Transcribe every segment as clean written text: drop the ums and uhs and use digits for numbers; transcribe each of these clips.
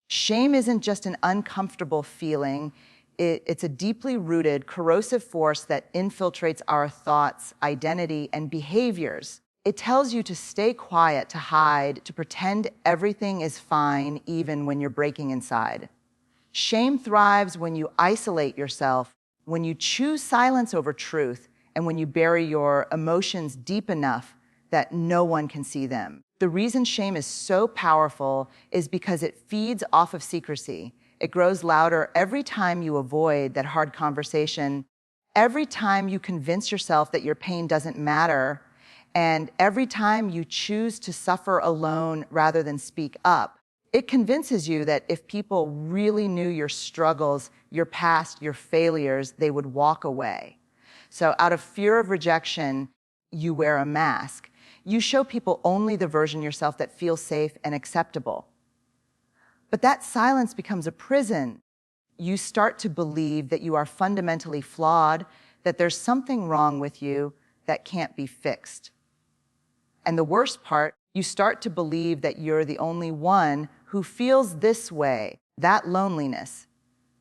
Shame isn't just an uncomfortable feeling. It's a deeply rooted, corrosive force that infiltrates our thoughts, identity, and behaviors. It tells you to stay quiet, to hide, to pretend everything is fine, even when you're breaking inside. Shame thrives when you isolate yourself, when you choose silence over truth, and when you bury your emotions deep enough that no one can see them. The reason shame is so powerful is because it feeds off of secrecy. It grows louder every time you avoid that hard conversation, every time you convince yourself that your pain doesn't matter, and every time you choose to suffer alone rather than speak up. It convinces you that if people really knew your struggles, your past, your failures, they would walk away. So out of fear of rejection, you wear a mask. You show people only the version of yourself that feels safe and acceptable. But that silence becomes a prison. You start to believe that you are fundamentally flawed, that there's something wrong with you that can't be fixed. And the worst part, you start to believe that you're the only one who feels this way. That loneliness,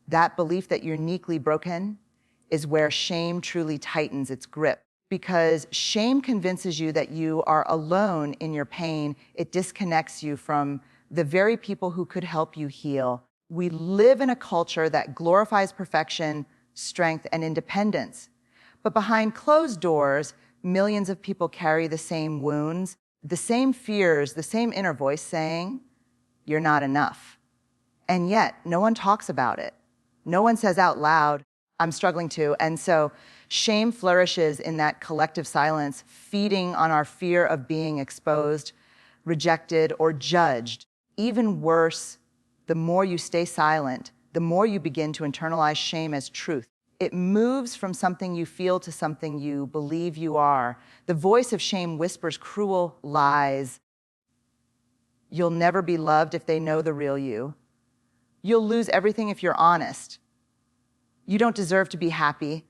that belief that you're uniquely broken, is where shame truly tightens its grip. Because shame convinces you that you are alone in your pain. It disconnects you from the very people who could help you heal. We live in a culture that glorifies perfection, strength, and independence. But behind closed doors, millions of people carry the same wounds, the same fears, the same inner voice saying, "You're not enough." And yet, no one talks about it. No one says out loud, "I'm struggling too." And so shame flourishes in that collective silence, feeding on our fear of being exposed, rejected, or judged. Even worse, the more you stay silent, the more you begin to internalize shame as truth. It moves from something you feel to something you believe you are. The voice of shame whispers cruel lies. You'll never be loved if they know the real you. You'll lose everything if you're honest. You don't deserve to be happy.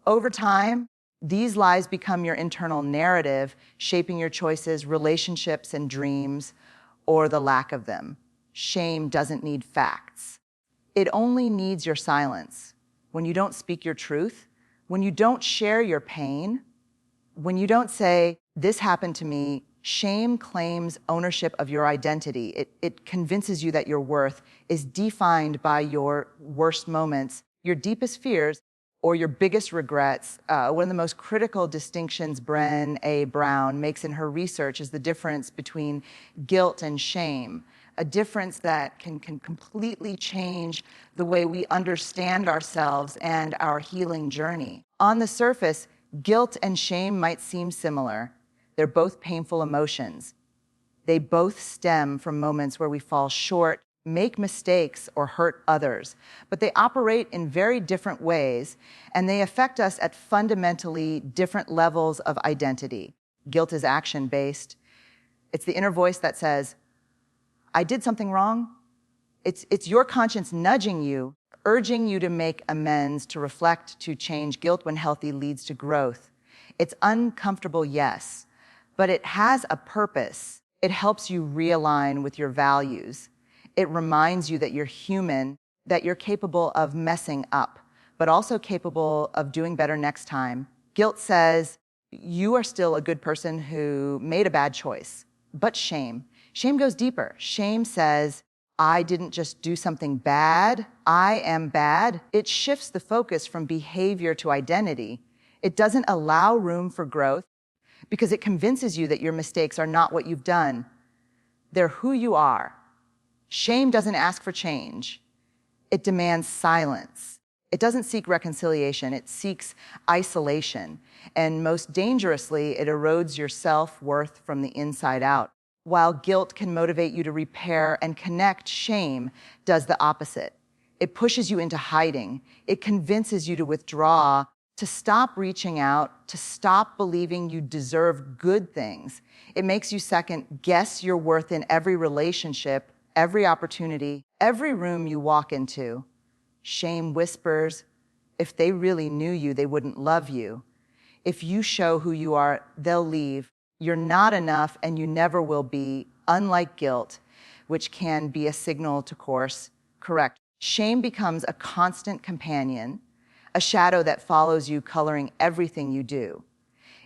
Over time, these lies become your internal narrative, shaping your choices, relationships, and dreams, or the lack of them. Shame doesn't need facts. It only needs your silence. When you don't speak your truth, when you don't share your pain, when you don't say, "This happened to me," shame claims ownership of your identity. It convinces you that your worth is defined by your worst moments, your deepest fears, or your biggest regrets. One of the most critical distinctions Brene Brown makes in her research is the difference between guilt and shame, a difference that can completely change the way we understand ourselves and our healing journey. On the surface, guilt and shame might seem similar. They're both painful emotions. They both stem from moments where we fall short, make mistakes, or hurt others. But they operate in very different ways, and they affect us at fundamentally different levels of identity. Guilt is action-based. It's the inner voice that says, "I did something wrong." It's your conscience nudging you, urging you to make amends, to reflect, to change. Guilt, when healthy, leads to growth. It's uncomfortable, yes, but it has a purpose. It helps you realign with your values. It reminds you that you're human, that you're capable of messing up, but also capable of doing better next time. Guilt says, you are still a good person who made a bad choice. But shame goes deeper. Shame says, I didn't just do something bad, I am bad. It shifts the focus from behavior to identity. It doesn't allow room for growth because it convinces you that your mistakes are not what you've done. They're who you are. Shame doesn't ask for change. It demands silence. It doesn't seek reconciliation. It seeks isolation. And most dangerously, it erodes your self-worth from the inside out. While guilt can motivate you to repair and connect, shame does the opposite. It pushes you into hiding. It convinces you to withdraw, to stop reaching out, to stop believing you deserve good things. It makes you second guess your worth in every relationship, every opportunity, every room you walk into. Shame whispers, if they really knew you, they wouldn't love you. If you show who you are, they'll leave. You're not enough and you never will be. Unlike guilt, which can be a signal to course correct. Shame becomes a constant companion, a shadow that follows you, coloring everything you do.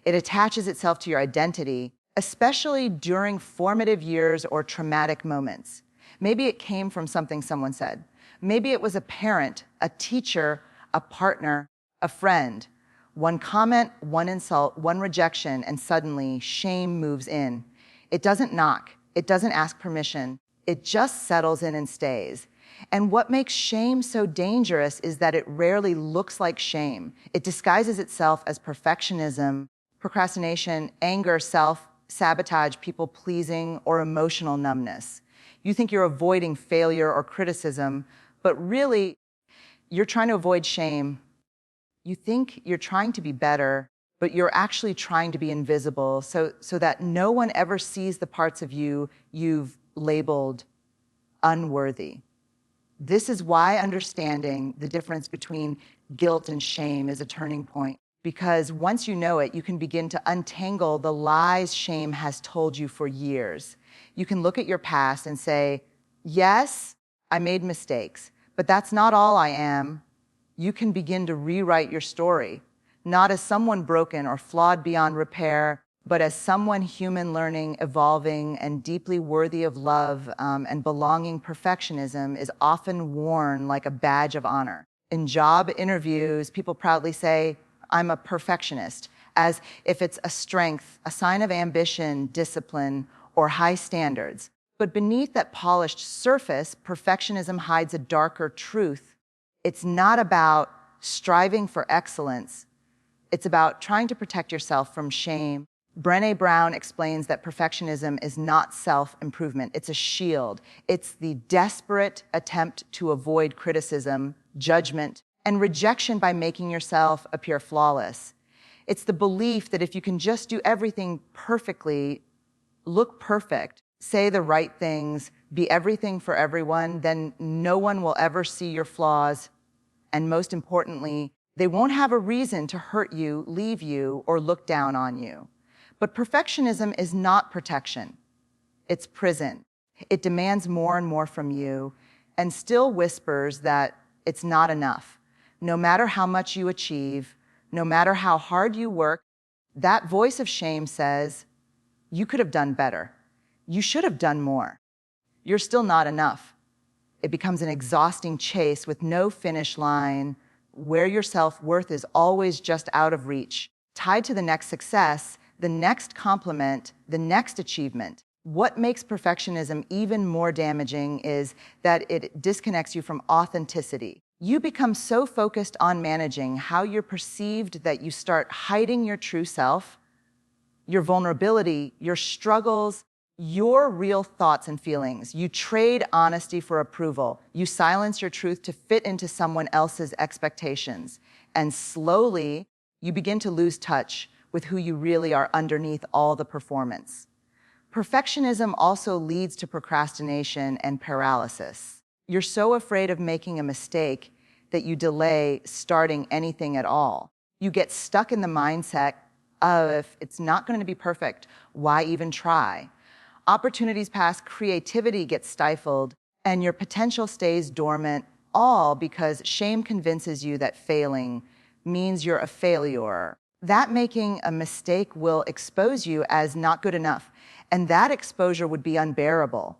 It attaches itself to your identity, especially during formative years or traumatic moments. Maybe it came from something someone said. Maybe it was a parent, a teacher, a partner, a friend. One comment, one insult, one rejection, and suddenly shame moves in. It doesn't knock. It doesn't ask permission. It just settles in and stays. And what makes shame so dangerous is that it rarely looks like shame. It disguises itself as perfectionism, procrastination, anger, self-sabotage, people-pleasing, or emotional numbness. You think you're avoiding failure or criticism, but really, you're trying to avoid shame. You think you're trying to be better, but you're actually trying to be invisible so that no one ever sees the parts of you you've labeled unworthy. This is why understanding the difference between guilt and shame is a turning point. Because once you know it, you can begin to untangle the lies shame has told you for years. You can look at your past and say, yes, I made mistakes, but that's not all I am. You can begin to rewrite your story, not as someone broken or flawed beyond repair, but as someone human, learning, evolving, and deeply worthy of love and belonging. Perfectionism is often worn like a badge of honor. In job interviews, people proudly say, I'm a perfectionist, as if it's a strength, a sign of ambition, discipline, or high standards. But beneath that polished surface, perfectionism hides a darker truth. It's not about striving for excellence. It's about trying to protect yourself from shame. Brene Brown explains that perfectionism is not self-improvement. It's a shield. It's the desperate attempt to avoid criticism, judgment, and rejection by making yourself appear flawless. It's the belief that if you can just do everything perfectly, look perfect, say the right things, be everything for everyone, then no one will ever see your flaws. And most importantly, they won't have a reason to hurt you, leave you, or look down on you. But perfectionism is not protection. It's prison. It demands more and more from you and still whispers that it's not enough. No matter how much you achieve, no matter how hard you work, that voice of shame says, you could have done better. You should have done more. You're still not enough. It becomes an exhausting chase with no finish line, where your self-worth is always just out of reach, tied to the next success, the next compliment, the next achievement. What makes perfectionism even more damaging is that it disconnects you from authenticity. You become so focused on managing how you're perceived that you start hiding your true self, your vulnerability, your struggles, your real thoughts and feelings. You trade honesty for approval. You silence your truth to fit into someone else's expectations. And slowly, you begin to lose touch with who you really are underneath all the performance. Perfectionism also leads to procrastination and paralysis. You're so afraid of making a mistake that you delay starting anything at all. You get stuck in the mindset of, if it's not going to be perfect, why even try? Opportunities pass, creativity gets stifled, and your potential stays dormant, all because shame convinces you that failing means you're a failure. That making a mistake will expose you as not good enough, and that exposure would be unbearable.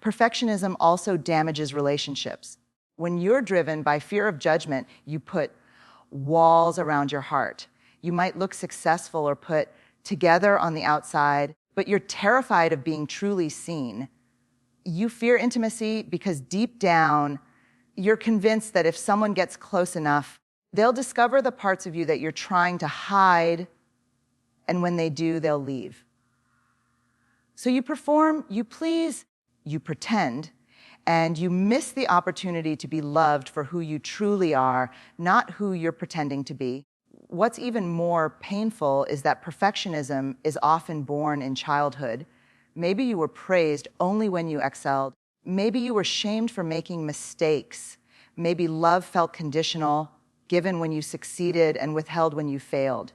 Perfectionism also damages relationships. When you're driven by fear of judgment, you put walls around your heart. You might look successful or put together on the outside, but you're terrified of being truly seen. You fear intimacy because deep down, you're convinced that if someone gets close enough, they'll discover the parts of you that you're trying to hide, and when they do, they'll leave. So you perform, you please, you pretend, and you miss the opportunity to be loved for who you truly are, not who you're pretending to be. What's even more painful is that perfectionism is often born in childhood. Maybe you were praised only when you excelled. Maybe you were shamed for making mistakes. Maybe love felt conditional, given when you succeeded and withheld when you failed.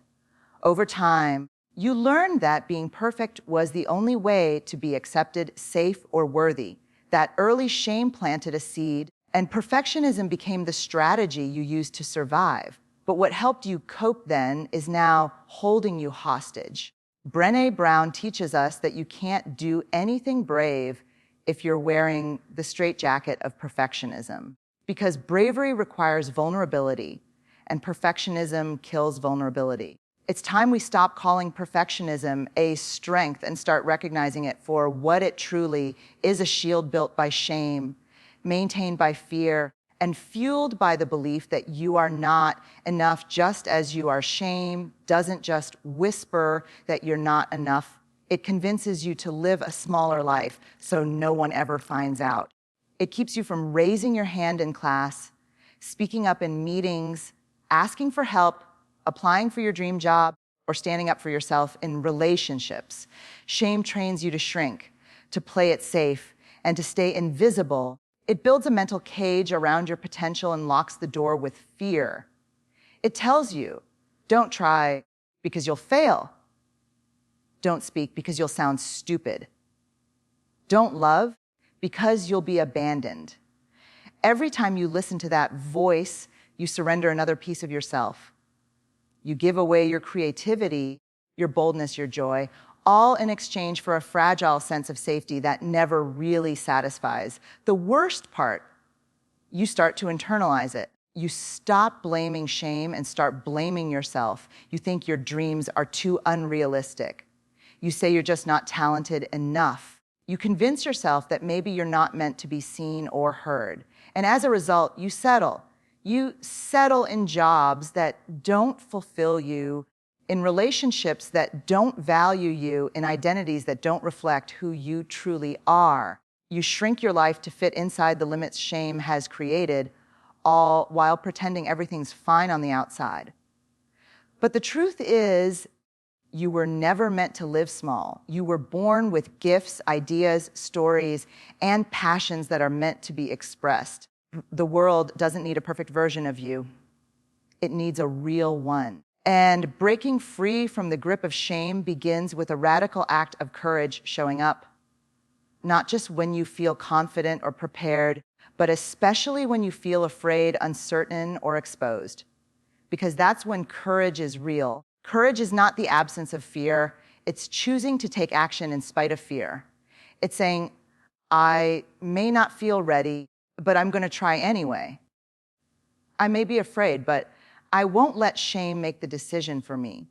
Over time, you learned that being perfect was the only way to be accepted, safe, or worthy. That early shame planted a seed, and perfectionism became the strategy you used to survive. But what helped you cope then is now holding you hostage. Brene Brown teaches us that you can't do anything brave if you're wearing the straitjacket of perfectionism, because bravery requires vulnerability, and perfectionism kills vulnerability. It's time we stop calling perfectionism a strength and start recognizing it for what it truly is: a shield built by shame, maintained by fear, and fueled by the belief that you are not enough just as you are. Shame doesn't just whisper that you're not enough. It convinces you to live a smaller life so no one ever finds out. It keeps you from raising your hand in class, speaking up in meetings, asking for help, applying for your dream job, or standing up for yourself in relationships. Shame trains you to shrink, to play it safe, and to stay invisible. It builds a mental cage around your potential and locks the door with fear. It tells you, don't try because you'll fail. Don't speak because you'll sound stupid. Don't love because you'll be abandoned. Every time you listen to that voice, you surrender another piece of yourself. You give away your creativity, your boldness, your joy, all in exchange for a fragile sense of safety that never really satisfies. The worst part, you start to internalize it. You stop blaming shame and start blaming yourself. You think your dreams are too unrealistic. You say you're just not talented enough. You convince yourself that maybe you're not meant to be seen or heard. And as a result, you settle. You settle in jobs that don't fulfill you, in relationships that don't value you, in identities that don't reflect who you truly are. You shrink your life to fit inside the limits shame has created, all while pretending everything's fine on the outside. But the truth is, you were never meant to live small. You were born with gifts, ideas, stories, and passions that are meant to be expressed. The world doesn't need a perfect version of you. It needs a real one. And breaking free from the grip of shame begins with a radical act of courage showing up. Not just when you feel confident or prepared, but especially when you feel afraid, uncertain, or exposed. Because that's when courage is real. Courage is not the absence of fear. It's choosing to take action in spite of fear. It's saying, I may not feel ready, but I'm going to try anyway. I may be afraid, but I won't let shame make the decision for me.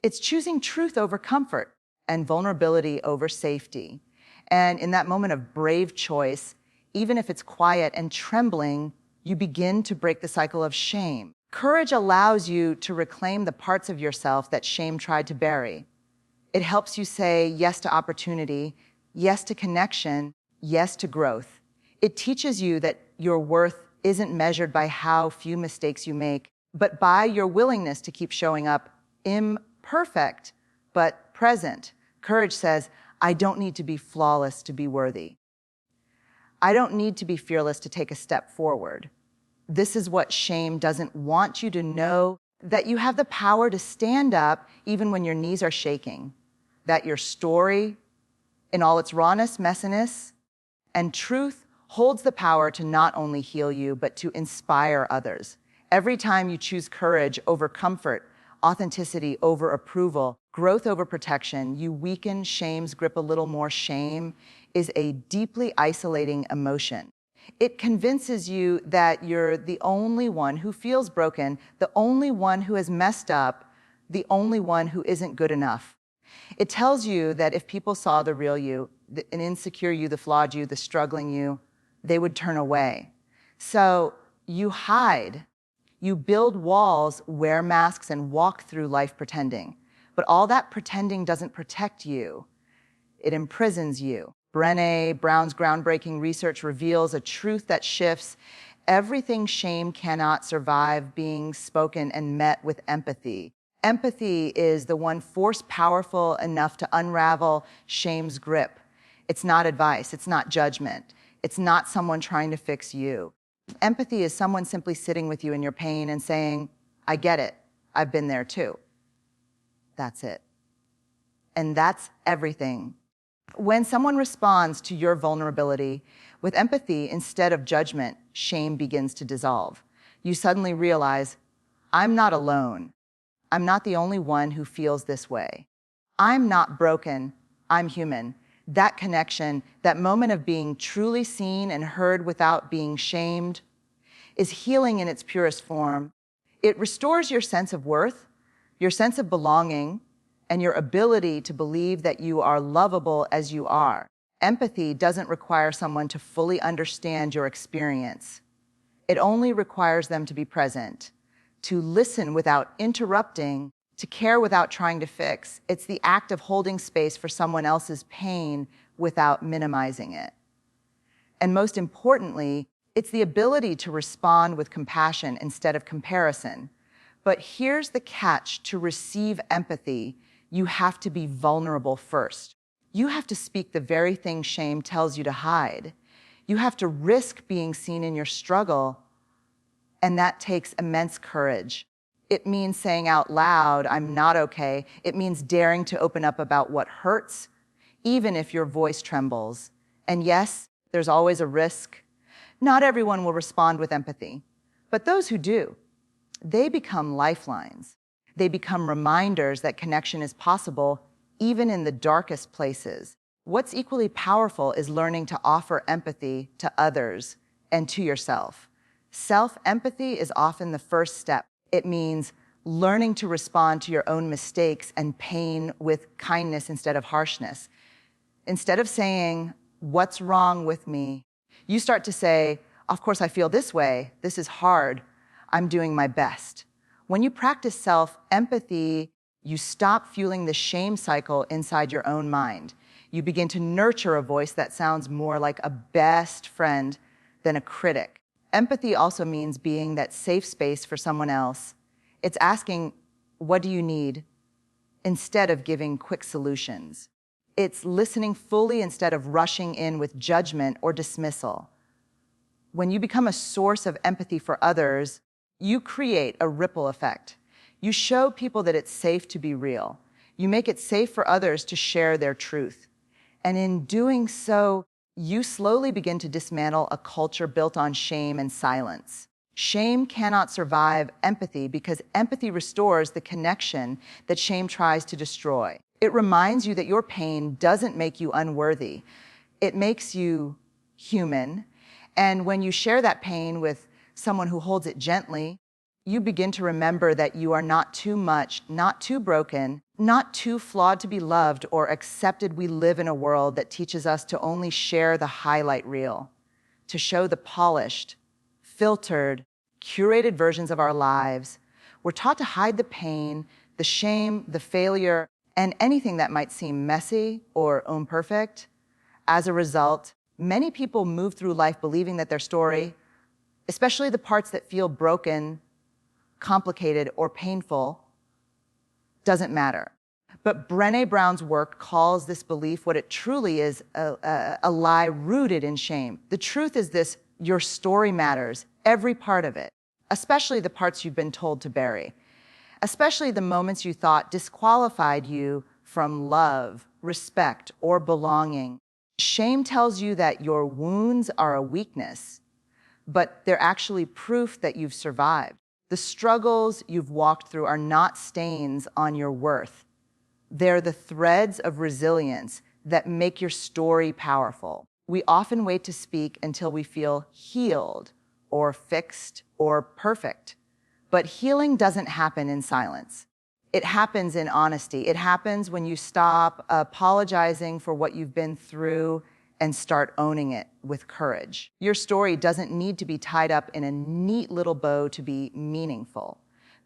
It's choosing truth over comfort and vulnerability over safety. And in that moment of brave choice, even if it's quiet and trembling, you begin to break the cycle of shame. Courage allows you to reclaim the parts of yourself that shame tried to bury. It helps you say yes to opportunity, yes to connection, yes to growth. It teaches you that your worth isn't measured by how few mistakes you make, but by your willingness to keep showing up imperfect, but present. Courage says, I don't need to be flawless to be worthy. I don't need to be fearless to take a step forward. This is what shame doesn't want you to know, that you have the power to stand up even when your knees are shaking, that your story, in all its rawness, messiness, and truth, holds the power to not only heal you, but to inspire others. Every time you choose courage over comfort, authenticity over approval, growth over protection, you weaken shame's grip a little more. Shame is a deeply isolating emotion. It convinces you that you're the only one who feels broken, the only one who has messed up, the only one who isn't good enough. It tells you that if people saw the real you, an insecure you, the flawed you, the struggling you, they would turn away. So you hide. You build walls, wear masks, and walk through life pretending. But all that pretending doesn't protect you. It imprisons you. Brene Brown's groundbreaking research reveals a truth that shifts everything shame cannot survive being spoken and met with empathy. Empathy is the one force powerful enough to unravel shame's grip. It's not advice. It's not judgment. It's not someone trying to fix you. Empathy is someone simply sitting with you in your pain and saying, I get it. I've been there too. That's it. And that's everything. When someone responds to your vulnerability with empathy instead of judgment, shame begins to dissolve. You suddenly realize, I'm not alone. I'm not the only one who feels this way. I'm not broken. I'm human. That connection, that moment of being truly seen and heard without being shamed, is healing in its purest form. It restores your sense of worth, your sense of belonging, and your ability to believe that you are lovable as you are. Empathy doesn't require someone to fully understand your experience. It only requires them to be present, to listen without interrupting, to care without trying to fix. It's the act of holding space for someone else's pain without minimizing it. And most importantly, it's the ability to respond with compassion instead of comparison. But here's the catch: to receive empathy, you have to be vulnerable first. You have to speak the very thing shame tells you to hide. You have to risk being seen in your struggle, and that takes immense courage. It means saying out loud, I'm not okay. It means daring to open up about what hurts, even if your voice trembles. And yes, there's always a risk. Not everyone will respond with empathy, but those who do, they become lifelines. They become reminders that connection is possible, even in the darkest places. What's equally powerful is learning to offer empathy to others and to yourself. Self-empathy is often the first step. It means learning to respond to your own mistakes and pain with kindness instead of harshness. Instead of saying, what's wrong with me? You start to say, of course I feel this way. This is hard. I'm doing my best. When you practice self-empathy, you stop fueling the shame cycle inside your own mind. You begin to nurture a voice that sounds more like a best friend than a critic. Empathy also means being that safe space for someone else. It's asking, what do you need? Instead of giving quick solutions. It's listening fully instead of rushing in with judgment or dismissal. When you become a source of empathy for others, you create a ripple effect. You show people that it's safe to be real. You make it safe for others to share their truth. And in doing so, you slowly begin to dismantle a culture built on shame and silence. Shame cannot survive empathy because empathy restores the connection that shame tries to destroy. It reminds you that your pain doesn't make you unworthy. It makes you human. And when you share that pain with someone who holds it gently, you begin to remember that you are not too much, not too broken, not too flawed to be loved or accepted. We live in a world that teaches us to only share the highlight reel, to show the polished, filtered, curated versions of our lives. We're taught to hide the pain, the shame, the failure, and anything that might seem messy or imperfect. As a result, many people move through life believing that their story, especially the parts that feel broken, complicated, or painful, doesn't matter. But Brene Brown's work calls this belief what it truly is, a lie rooted in shame. The truth is this: your story matters, every part of it, especially the parts you've been told to bury, especially the moments you thought disqualified you from love, respect, or belonging. Shame tells you that your wounds are a weakness, but they're actually proof that you've survived. The struggles you've walked through are not stains on your worth. They're the threads of resilience that make your story powerful. We often wait to speak until we feel healed or fixed or perfect. But healing doesn't happen in silence. It happens in honesty. It happens when you stop apologizing for what you've been through and start owning it with courage. Your story doesn't need to be tied up in a neat little bow to be meaningful.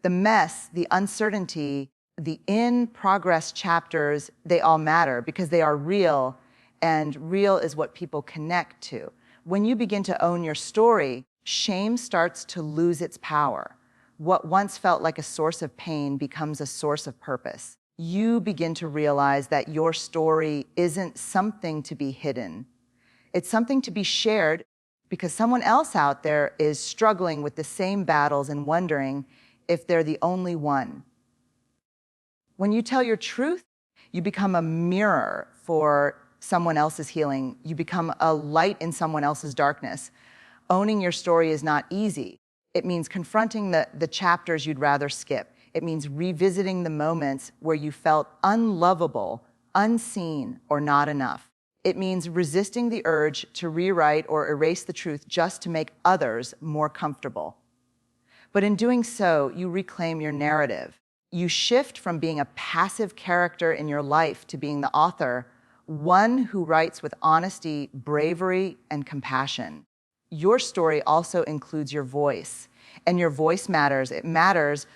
The mess, the uncertainty, the in-progress chapters, they all matter because they are real, and real is what people connect to. When you begin to own your story, shame starts to lose its power. What once felt like a source of pain becomes a source of purpose. You begin to realize that your story isn't something to be hidden. It's something to be shared because someone else out there is struggling with the same battles and wondering if they're the only one. When you tell your truth, you become a mirror for someone else's healing. You become a light in someone else's darkness. Owning your story is not easy. It means confronting the chapters you'd rather skip. It means revisiting the moments where you felt unlovable, unseen, or not enough. It means resisting the urge to rewrite or erase the truth just to make others more comfortable. But in doing so, you reclaim your narrative. You shift from being a passive character in your life to being the author, one who writes with honesty, bravery, and compassion. Your story also includes your voice, and your voice matters. It matters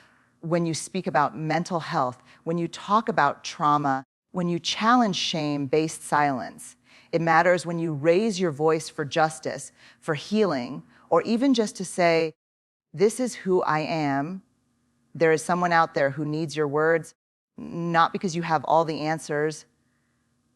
when you speak about mental health, when you talk about trauma, when you challenge shame-based silence. It matters when you raise your voice for justice, for healing, or even just to say, this is who I am. There is someone out there who needs your words, not because you have all the answers,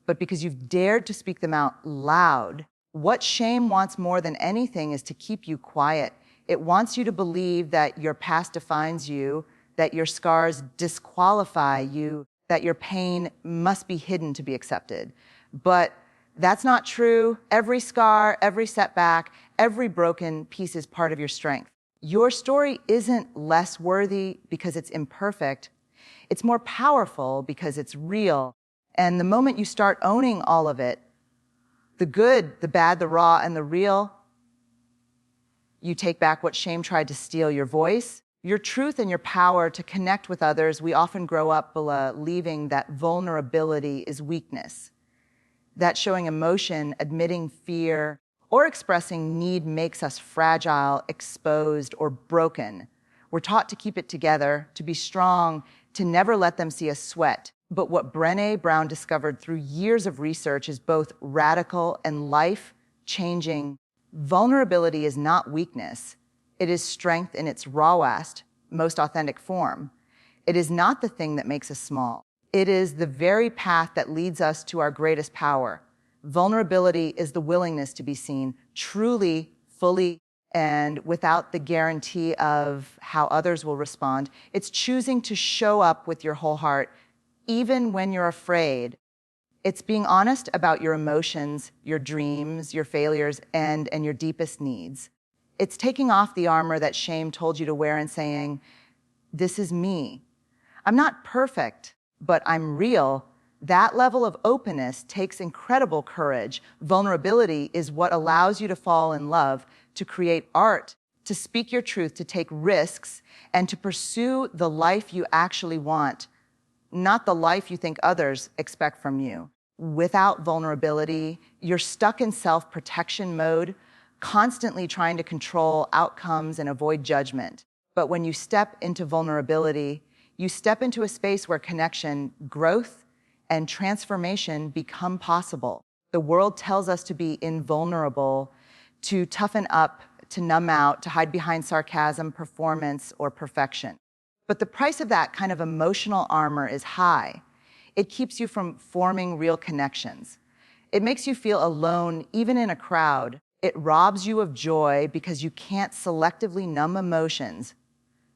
but because you've dared to speak them out loud. What shame wants more than anything is to keep you quiet. It wants you to believe that your past defines you, that your scars disqualify you, that your pain must be hidden to be accepted. But that's not true. Every scar, every setback, every broken piece is part of your strength. Your story isn't less worthy because it's imperfect. It's more powerful because it's real. And the moment you start owning all of it, the good, the bad, the raw, and the real, you take back what shame tried to steal: your voice, your truth, and your power to connect with others. We often grow up believing that vulnerability is weakness, that showing emotion, admitting fear, or expressing need makes us fragile, exposed, or broken. We're taught to keep it together, to be strong, to never let them see us sweat. But what Brene Brown discovered through years of research is both radical and life-changing. Vulnerability is not weakness. It is strength in its rawest, most authentic form. It is not the thing that makes us small. It is the very path that leads us to our greatest power. Vulnerability is the willingness to be seen truly, fully, and without the guarantee of how others will respond. It's choosing to show up with your whole heart, even when you're afraid. It's being honest about your emotions, your dreams, your failures, and your deepest needs. It's taking off the armor that shame told you to wear and saying, this is me. I'm not perfect, but I'm real. That level of openness takes incredible courage. Vulnerability is what allows you to fall in love, to create art, to speak your truth, to take risks, and to pursue the life you actually want, not the life you think others expect from you. Without vulnerability, you're stuck in self-protection mode, constantly trying to control outcomes and avoid judgment. But when you step into vulnerability, you step into a space where connection, growth, and transformation become possible. The world tells us to be invulnerable, to toughen up, to numb out, to hide behind sarcasm, performance, or perfection. But the price of that kind of emotional armor is high. It keeps you from forming real connections. It makes you feel alone, even in a crowd. It robs you of joy because you can't selectively numb emotions.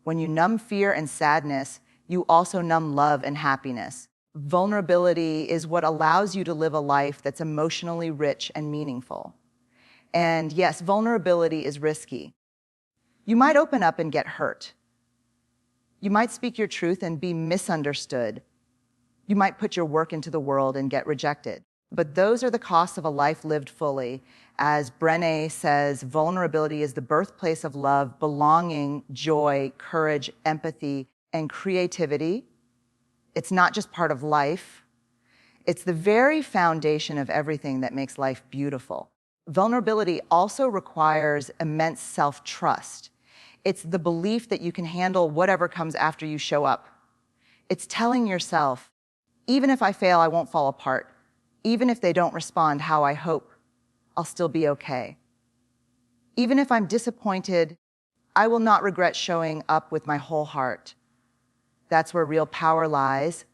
When you numb fear and sadness, you also numb love and happiness. Vulnerability is what allows you to live a life that's emotionally rich and meaningful. And yes, vulnerability is risky. You might open up and get hurt. You might speak your truth and be misunderstood. You might put your work into the world and get rejected. But those are the costs of a life lived fully. As Brene says, vulnerability is the birthplace of love, belonging, joy, courage, empathy, and creativity. It's not just part of life. It's the very foundation of everything that makes life beautiful. Vulnerability also requires immense self-trust. It's the belief that you can handle whatever comes after you show up. It's telling yourself, even if I fail, I won't fall apart. Even if they don't respond how I hope, I'll still be okay. Even if I'm disappointed, I will not regret showing up with my whole heart. That's where real power lies,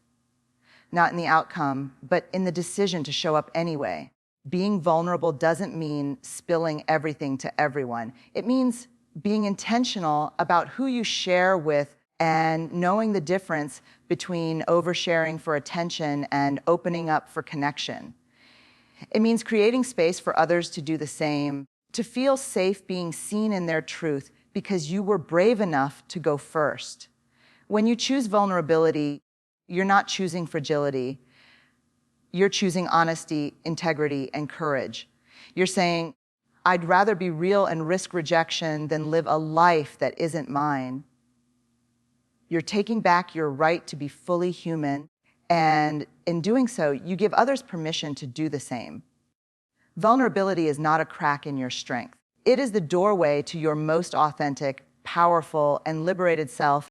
not in the outcome, but in the decision to show up anyway. Being vulnerable doesn't mean spilling everything to everyone. It means being intentional about who you share with and knowing the difference between oversharing for attention and opening up for connection. It means creating space for others to do the same, to feel safe being seen in their truth because you were brave enough to go first. When you choose vulnerability, you're not choosing fragility. You're choosing honesty, integrity, and courage. You're saying, I'd rather be real and risk rejection than live a life that isn't mine. You're taking back your right to be fully human, and in doing so, you give others permission to do the same. Vulnerability is not a crack in your strength. It is the doorway to your most authentic, powerful, and liberated self.